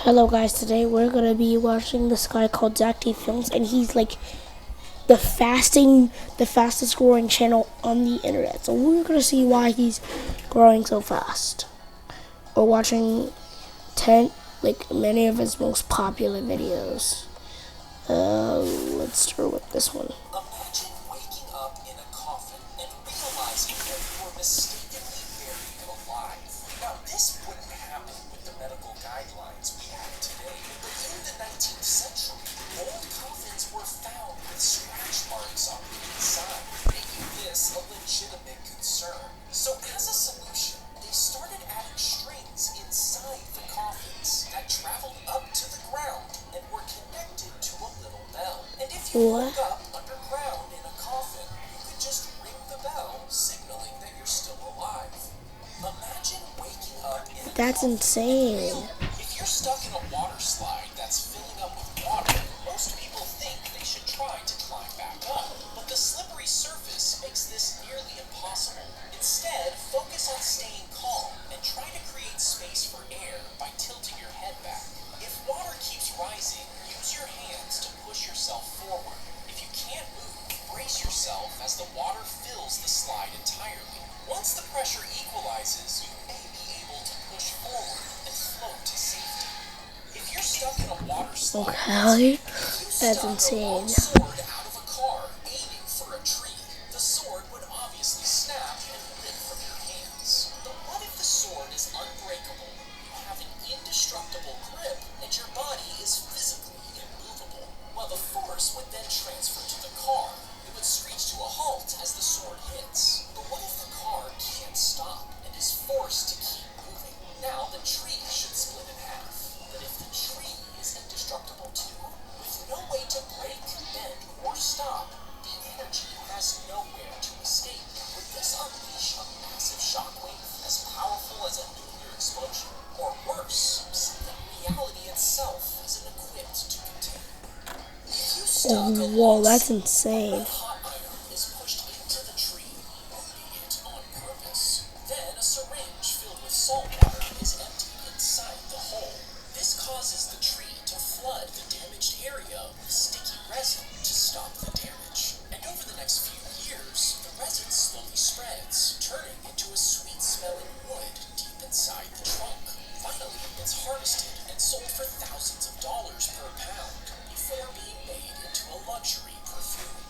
Hello guys, today we're gonna be watching this guy called Zack Flims, and he's like the fastest growing channel on the internet. So we're gonna see why he's growing so fast. We're watching many of his most popular videos. Let's start with this one. Imagine waking up in a coffin and realizing that you were mistakenly buried alive. Now, this wouldn't happen with the medical guidelines we have today. But in the 19th century, old coffins were found with scratch marks on the inside, making this a legitimate concern. So as a solution, they started adding strings inside the coffins that traveled up to the ground and were connected to a little bell. And if you woke up underground in a coffin, you could just ring the bell, signaling that you're still alive. Imagine waking up in a That's coffin. insane. If you're stuck in a water slide that's filling up with water, most people think they should try to climb back up. But the slippery surface makes this nearly impossible. Instead, focus on staying calm and try to create space for air by tilting your head back. If water keeps rising, use your hands to push yourself forward. If you can't move, brace yourself as the water fills the slide entirely. Once the pressure equalizes, you may be able to push forward and float to safety. If you're stuck in a water slide, Okay, that's a long insane. sword out of a car aiming for a tree. The sword would obviously snap and rip from your hands. But what if the sword is unbreakable? You have an indestructible grip and your body is physically immovable. Well, the force would then transfer to the car. It would screech to a halt as the sword hits. But what if the car can't stop and is forced to keep moving? Now the tree should split in half. But if the tree is indestructible too, with no way to break, bend, or stop, the energy has nowhere to escape. Would this unleash a massive shockwave as powerful as a nuclear explosion? Or worse, something reality itself isn't equipped to contain? If you stuck a Whoa, long that's red insane. hot iron is pushed into the tree, wounding it on purpose. Then a syringe filled with salt water is emptied inside the hole. This causes the tree to flood the damaged area with sticky resin to stop the damage. And over the next few years, the resin slowly spreads, turning into a sweet-smelling wood deep inside the trunk. Finally, it's harvested and sold for thousands of dollars per pound before being made into a luxury perfume.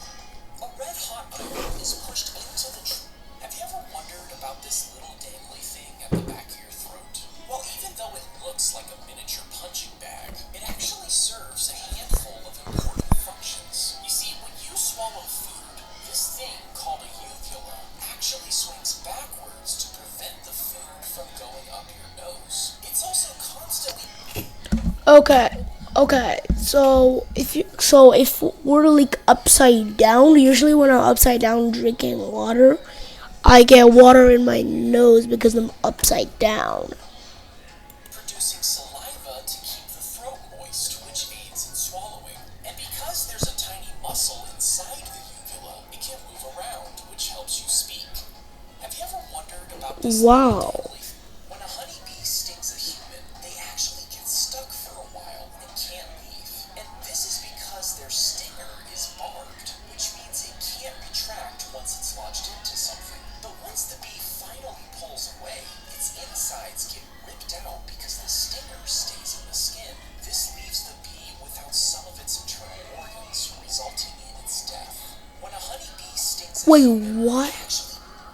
A red-hot iron is pushed into the tree. Have you ever wondered about this little dangly thing at the back of your throat? Well, even though it looks like a miniature punching bag, it actually serves a handful of important functions. You see, when you swallow food, this thing called a uvula actually swings backwards to prevent the food from going up your nose. It's also constantly... Okay. So if we're like upside down, usually when I'm upside down drinking water, I get water in my nose because I'm upside down. producing saliva to keep the throat moist, which aids in swallowing. And because there's a tiny muscle inside the uvula, it can move around, which helps you speak. Have you ever wondered about this? Wow. When a honeybee stings a human, they actually get stuck for a while and can't leave. And this is because their stinger is barbed, which means it can't retract once it's lodged into something. But once the bee finally pulls away, its insides get ripped out because the stinger stays in the skin. This leaves the bee without some of its internal organs, resulting in its death. When a honeybee stings a Wait, human, what?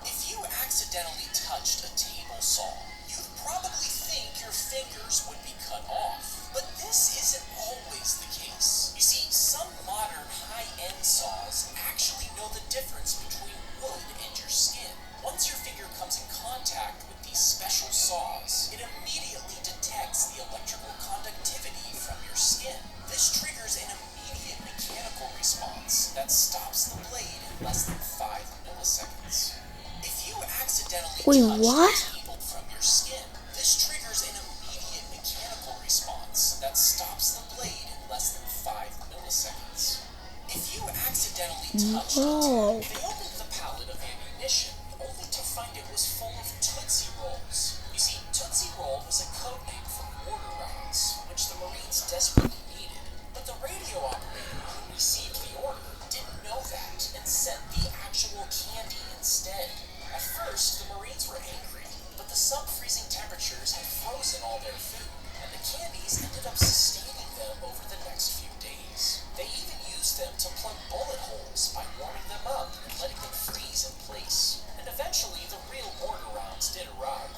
if you accidentally touched a table saw, you'd probably think your fingers would be cut off. But this isn't always the case. You see, some modern high-end saws actually know the difference between wood and your skin. Once your finger comes in contact with these special saws, it immediately detects the electrical conductivity from your skin. This triggers an immediate mechanical response that stops the blade in less than 5 milliseconds. If you accidentally Wait, touch what? the table from your skin, this triggers an immediate mechanical response that stops the blade in less than 5 milliseconds. If you accidentally touched a Whoa. table, they opened the pallet of ammunition only to find it was full of Tootsie Rolls. You see, Tootsie Roll was a code name for mortar rounds, which the it's desperately needed. But the radio operator who received the order didn't know that and sent the actual candy instead. At first, the Marines were angry, but the sub-freezing temperatures had frozen all their food, and the candies ended up sustaining them over the next few days. They even used them to plug bullet holes by warming them up and letting them freeze in place. And eventually, the real mortar rounds did arrive.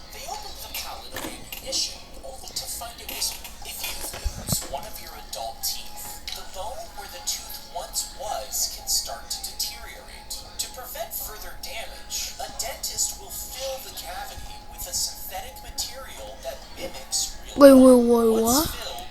They opened the pallet of ammunition, only to find it was, if you lose one of your adult teeth, the bone where the tooth once was can start to deteriorate. To prevent further damage, a dentist will fill the cavity with a synthetic material that mimics real bone. Once what? filled,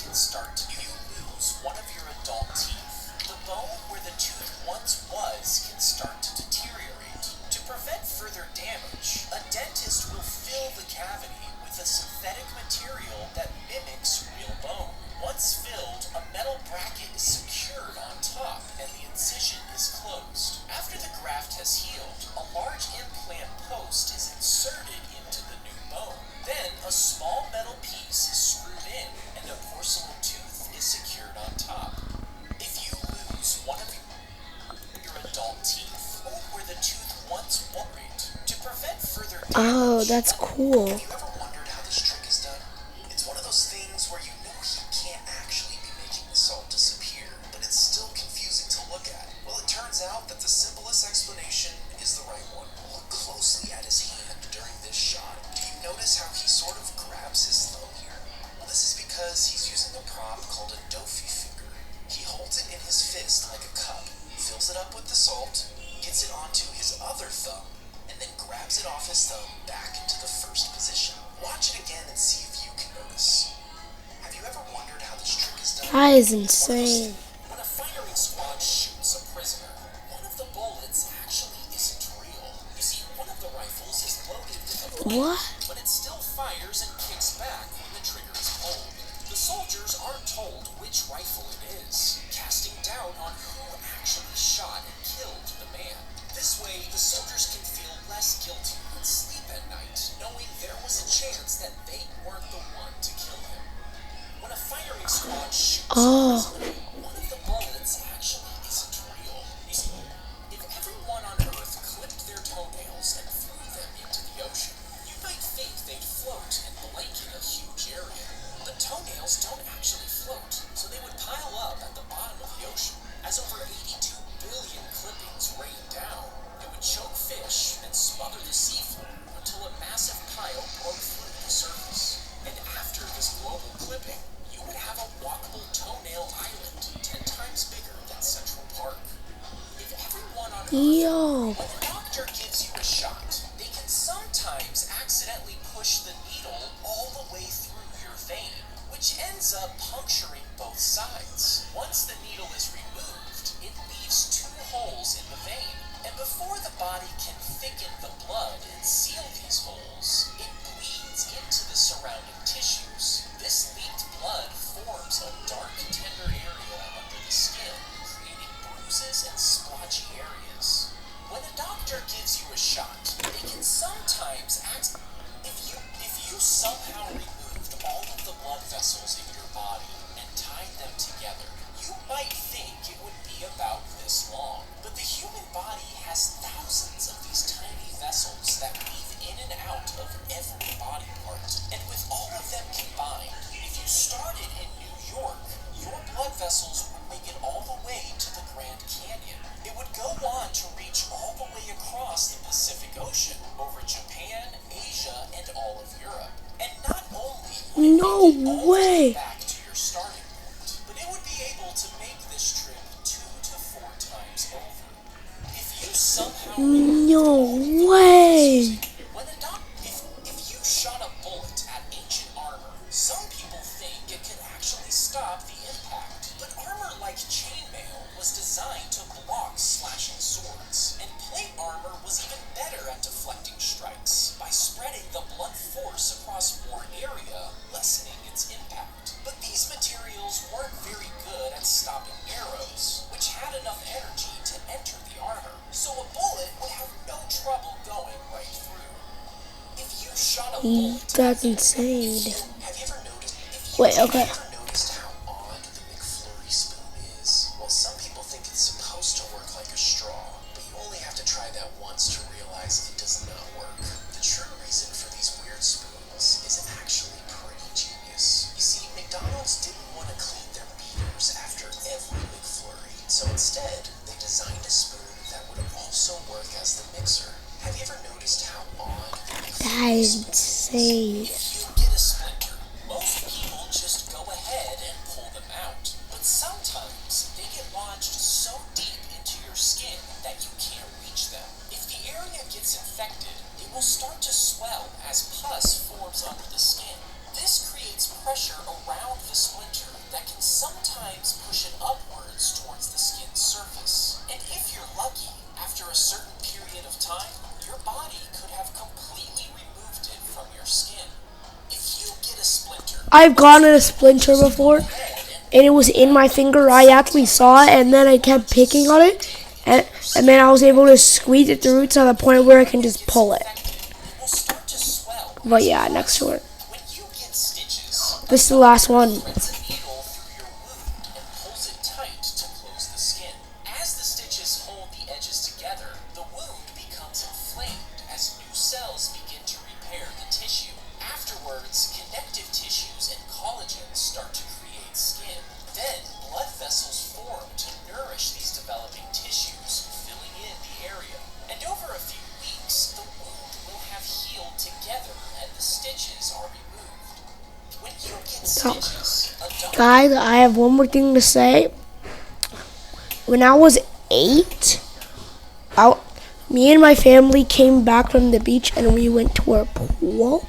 can start to you lose one of your adult teeth. The bone where the tooth once was can start to deteriorate. To prevent further damage, a dentist will fill the cavity with a synthetic material that mimics real bone. Once filled, a metal bracket is secured on top and the incision is closed. After the graft has healed, a large implant post is inserted into the new bone. Then a small metal piece is screwed in and a porcelain tooth is secured on top. If you lose one of your adult teeth, or where the tooth once was, to prevent further damage. Oh, that's cool. Have you ever wondered how this trick is done? It's one of those things where you know he can't actually be making the salt disappear, but it's still confusing to look at. Well, it turns out that the simplest explanation is the right one. Look closely at his hand during this shot. Do you notice how he sort of grabs his thumb here? Well, this is because he's using a prop called a dofi finger. He holds it in his fist like a cup, fills it up with the salt, gets it onto his other thumb, and then grabs it off his thumb back into the first position. Watch it again and see if you can notice. Have you ever wondered how this trick is done? That is insane. When a firing squad shoots a prisoner, one of the bullets actually isn't real. You see, one of the rifles is loaded with a bullet, What? but it still fires and kicks back when the trigger is pulled. The soldiers aren't told which rifle it is, casting doubt on who actually shot and killed the man. This way, the soldiers can feel less guilty and sleep at night, knowing there was a chance that they weren't the one to kill him. When a firing squad shoots a prisoner, one of the bullets actually isn't real. You see, if everyone on Earth clipped their toenails and threw them into the ocean, you might think they'd float and blanket a huge area. But toenails don't actually float, so they would pile up at the bottom of the ocean. As over 82 billion clippings rained down, it would choke fish and smother the seafloor until a massive pile broke through the surface. And after this global clipping, you would have a walkable toenail island 10 times bigger than Central Park. If everyone on Earth, Yo. when a doctor gives you a shot, they can sometimes accidentally push the needle all the way through your vein, which ends up puncturing both sides. Once the needle is removed, it leaves 2 holes in the vein, and before the body can thicken the blood and seal these holes, it bleeds into the surrounding tissues. This leaked blood forms a dark, tender area under the skin, creating bruises and splotchy areas. When a doctor gives you a shot, they can sometimes act if you somehow removed all of the blood vessels in your body and tied them together, you might think it would be about this long. But the human body has thousands of these tiny vessels that weave in and out of every body part. And with all of them combined, if you started in New York, your blood vessels would make it all the way to the Grand Canyon. It would go on to reach all the way across the Pacific Ocean, over Japan, Asia, and all of Europe. And not only would it No make it all the way. back to your starting point, but it would be able to make this trip 2 to 4 times over. If you somehow No way. when a if you shot a bullet at ancient armor, some people think it can actually stop the impact. But armor like chainmail was designed to block slashing swords, and plate armor was even better at deflecting strikes by spreading the blunt force across more area, lessening its impact. But these materials weren't very good at stopping arrows, which had enough energy to enter the armor, so a bullet would have no trouble going right through. If you shot a bullet, That's insane. have you ever noticed if Wait, okay. Have you ever noticed how odd the McFlurry spoon is? Well, some people think it's supposed to work like a straw, but you only have to try that once to realize it does not work. The true reason for these weird spoons is actually pretty genius. You see, McDonald's didn't want to clean their beaters after every McFlurry, so instead, they designed a spoon that would also work as the mixer. Have you ever noticed how odd the That McFlurry is spoon is? insane. If you get a splinter, most people just go ahead and pull them out. But sometimes they get lodged so deep into your skin that you can't reach them. If the area gets infected, it will start to swell as pus forms under the skin. This creates pressure around the splinter that can sometimes push it upwards towards the skin's surface. And if you're lucky, after a certain period of time, your body could have completely removed it from your skin. If you get a splinter, I've gotten a splinter before, and it was in my finger. I actually saw it, and then I kept picking on it, and then I was able to squeeze it through to the point where I can just pull it. it will start to swell. But yeah, next to it. When you get stitches, This is the last one. threads a needle through your wound and pulls it tight to close the skin. As the stitches hold the edges together, the wound becomes inflamed as new cells begin to repair the tissue. Afterwards, connective tissues and collagen start to create skin. Then, blood vessels form to nourish these developing tissues, filling in the area. And over a few weeks, the wound will have healed together and the stitches are removed. When you get stitches, a doctor Guys, I have one more thing to say. When I was 8, me and my family came back from the beach and we went to our pool.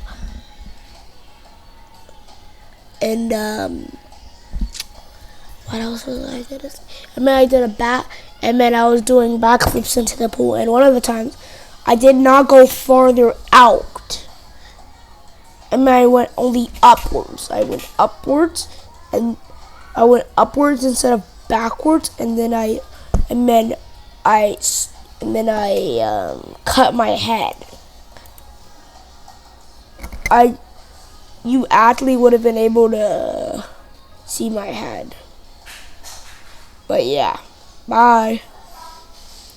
And what else was I gonna say? And then I did and then I was doing backflips into the pool. And one of the times, I did not go farther out. And then I went only upwards. I went upwards, and I went upwards instead of backwards. And then I cut my head. You actually would have been able to see my head. But yeah, bye.